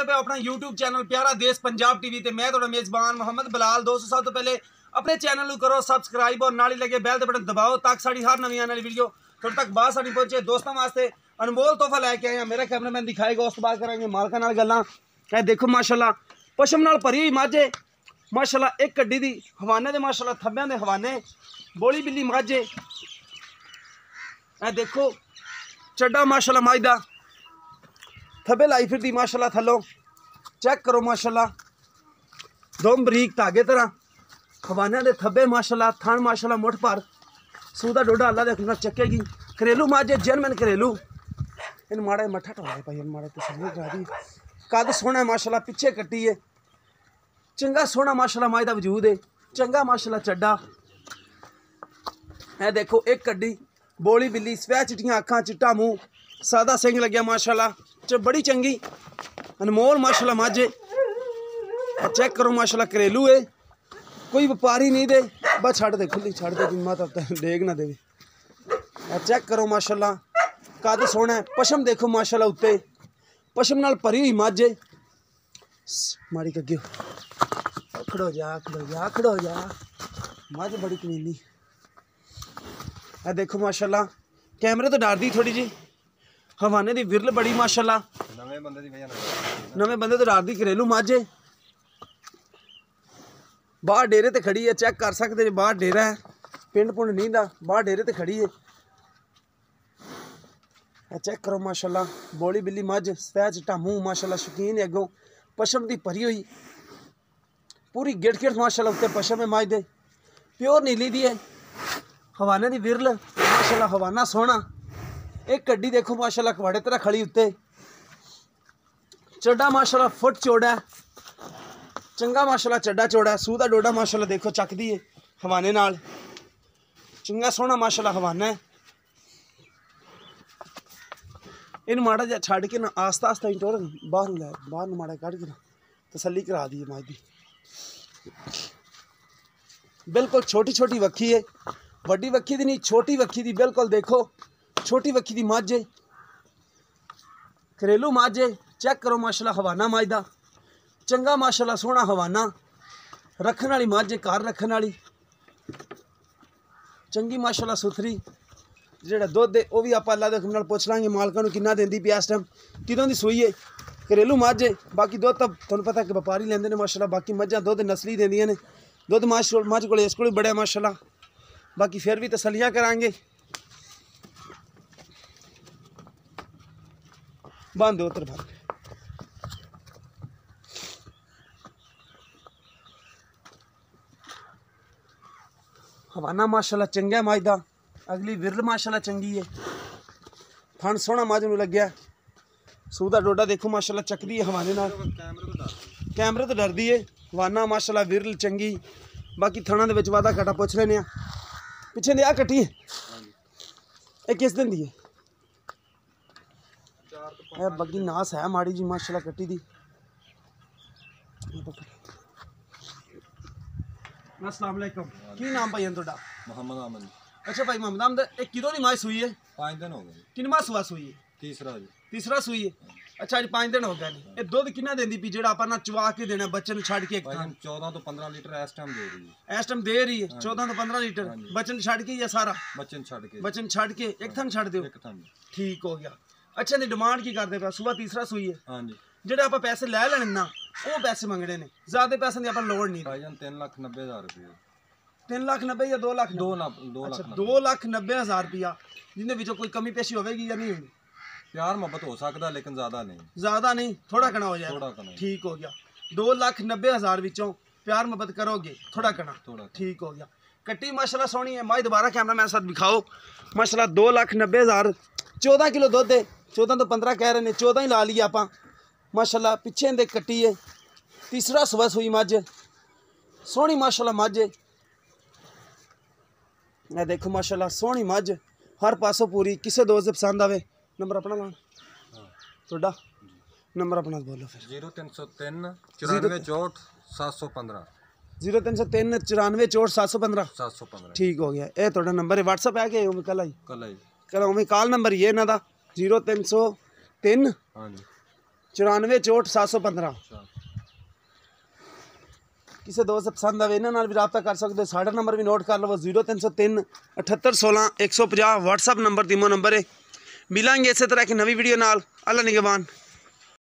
देखते पे अपना YouTube चैनल प्यारा देश पंजाब टीवी ते मैं थोड़ा मेजबान मोहम्मद बिलाल। दोस्तों सब तो पहले अपने चैनल को करो सब्सक्राइब और नाली लगे बैल दे बटन दबाओ ताकि साड़ी हर नवी आने वाली वीडियो थोड़े तक बात साड़ी पहुंचे। दोस्तों वास्ते अनमोल तोहफा लैके आए मेरा कैमरामैन दिखाएगा, उस बाद करेंगे मालका नाल गल्लां। देखो माशाल्लाह पशम नाल भरी हुई मझ है माशाल्लाह, एक कड्डी दी हवाने दे माशाल्लाह थब्बियां दे हवाने बोली बिल्ली मझ है। देखो चड्डा माशाल्लाह मझ दा थब्बे लाई फिरदी माशाल्लाह थल्लों चेक करो माशाल्लाह, दो बरीक धागे तरह हवाने दे थब्बे माशाल्लाह, थन माशाल्लाह मुठ पर सूदा डोडा अल्लाह देखना चकेगी। घरेलू मझ जनमन घरेलू इन माड़ा मठा टोले भाई माड़ा तसल्ली करा दी। कद सोहना माशाल्लाह, पिछे कट्टी है चंगा सोहना माशाल्लाह मझ दा वजूद है चंगा माशाल्लाह चड्डा। देखो एक कड्डी बोली बिल्ली स्वै चिट्टियां अखां चिट्टा मुँह सादा सिंह लग्या माशाल्लाह, बड़ी चंगी अनमोल माशाल्लाह मझ है। चेक करो माशाल्लाह घरेलू है, कोई व्यापारी नहीं दे बस छड़ दे खुली छड़ दे जिम्मा तब देख ना दे। चेक करो माशाल्लाह कद सोहना है, पशम देखो माशाल्लाह उत्ते पशम नाल भरी हुई मझ है। माड़ी कग्गे खड़ो जा खड़ो जा खड़ो जा मझ बड़ी कमीनी। देखो माशाल्लाह कैमरे तो डर दी थोड़ी जी, हवाने दी विरल बड़ी माशाल्लाह, नवे बंदे तो डर दी घरेलू मझ है। बाहर डेरे ते खड़ी है, चेक कर सकते जी बाहर डेरा है, पिंड पुंड नहीं दा बाहर डेरे ते खड़ी है। चेक करो माशाल्लाह बोली बिल्ली मझ स्वै चिट्टा मुँह माशाल्लाह, शौकीन है अगों पशम दी भरी हुई पूरी गिट गिट माशाल्लाह उत्ते पशम है मझ दे प्योर नीली दी है। हवाने दी विरल माशाल्लाह, हवाना सोहना एक कड्डी देखो माशाल्लाह कवाड़े तरह खड़ी उत्ते चड्डा माशाल्लाह फुट चौड़ा है चंगा माशाल्लाह चड्डा चौड़ा है। सूदा डोडा माशाल्लाह देखो चकदी है हवाने नाल चंगा सोहना माशाल्लाह हवाना है। इन माड़ा जा छड़ के ना आस्ता आस्ता इंटोर बाहर लै बाहर माड़ा कढ़ के ना तसल्ली करा दी मझ दी। बिल्कुल छोटी छोटी वक्खी है, वड्डी वक्खी दी नहीं छोटी वक्खी दी बिल्कुल देखो छोटी वक्खी दी मझ है, घरेलू मझ है। चेक करो माशाल्लाह हवाना मझ दा चंगा माशाल्लाह सोहना हवाना रखने वाली मझ है, घर रखने वाली चंगी माशाल्लाह सुथरी। जेड़ा दुध है वह भी आप अल्लाह दे हुक्म नाल पुछ लांगे मालकां नूं किन्ना देंदी पई इस टाइम किदों दी सूई है। घरेलू मझ है, बाकी दुध तो तुहानूं पता कि व्यापारी लैंदे ने माशाल्लाह, बाकी मझां दुध नस्ली देंदियां ने, दुध मझ कोल इस कोल बड़ा माशाल्लाह। बाकी फिर भी तसल्लियां करांगे बंद दो उतर भाग हवाना माशाल्लाह चंगा मझ दा, अगली विरल माशाल्लाह चंगी है, थन सोहना मझ नूं लग्या। सूदा डोडा देखो माशाल्लाह चकदी है हवाने नाल, कैमरे तो डरदी है। हवाना माशाल्लाह विरल चंगी, बाकी थणा दे विच वादा घाटा पुछ लेने आ। पिछे दे आ कट्टी है ये किस दिन दी है? बग्गी नास है माड़ी जी माशाल्लाह कट्टी दी। अस्सलाम वालेकुम, की नाम भाई तुहाडा? मोहम्मद अहमद। अच्छा भाई मोहम्मद अहमद, एक किदों दी मां सूई है? 5 दिन हो गए। किनवा सुआ सूई है? तीसरा जी। तीसरा सूई है। अच्छा अज 5 दिन हो गए ने। ये दुध कितना देंदी पी जेड़ा आपां ना चवा के देना बच्चे नूं छड़ के एक थां? 14 तो 15 लीटर इस टाइम दे रही है। इस टाइम दे रही है 14 तो 15 लीटर बच्चन छड़ के या सारा? बच्चन छड़ के। बच्चन छड़ के एक थां छड़ दियो। एक थां। ठीक हो गया। अच्छा दी डिमांड की करदे पे? सुबह तीसरा सूई है। हां जी। जेड़ा आपां पैसे ले लेने ना वो पैसे मंगने ने, ज्यादा पैसे दी आपां लोड़ नहीं। भाईजान 3,90,000 रुपए। 3,90,000 या 2 लाख? 2 लाख। 2,90,000 रुपया जिंदे विचों कोई कमी पेशी होगी या नहीं होगी? प्यार मोहब्बत हो सकता लेकिन ज्यादा नहीं। ज्यादा नहीं, थोड़ा कना हो जाए। थोड़ा कना। ठीक हो गया। 2,90,000 विचों प्यार मोहब्बत करोगे थोड़ा कना। थोड़ा ठीक हो गया। कट्टी माशाल्लाह सोहनी है मझ। दोबारा कैमरा मैन साथ दिखाओ माशाल्लाह 2,90,000 14 किलो दुध है, 14 तो 15 कह रहे हैं, 14 ही ला लिया आप माशाल्लाह। पिछे दे कट्टी है, तीसरा सुबह सूई मझ सोहनी माशाल्लाह मझ। देखो माशाल्लाह सोहनी मझ हर पासों पूरी। किसे दोस्त पसंद आवे नंबर अपना लाना थोड़ा नंबर अपना बोलो फिर। 0303 94 64 715 0303 94 64 715 715। ठीक हो गया। ये थोड़ा नंबर है व्हाट्सएप है कि कल आई? कल आई। कल उमें कॉल नंबर ये ना 0303 हाँ जी 94 64 715। ਕਿਸੇ ਦੋਸਤ ਪਸੰਦ ਆਵੇ ਇਹਨਾਂ ਨਾਲ ਵੀ ਰਾਬਤਾ ਕਰ ਸਕਦੇ ਹੋ। ਸਾਡਾ ਨੰਬਰ ਵੀ ਨੋਟ ਕਰ ਲਵੋ 0303 78 16 150 WhatsApp ਨੰਬਰ, ਦੀਮੋ ਨੰਬਰ ਹੈ। ਮਿਲਾਂਗੇ ਇਸੇ ਤਰ੍ਹਾਂ ਇੱਕ ਨਵੀਂ ਵੀਡੀਓ ਨਾਲ। ਅੱਲਾ ਨਿਗਹਬਾਨ।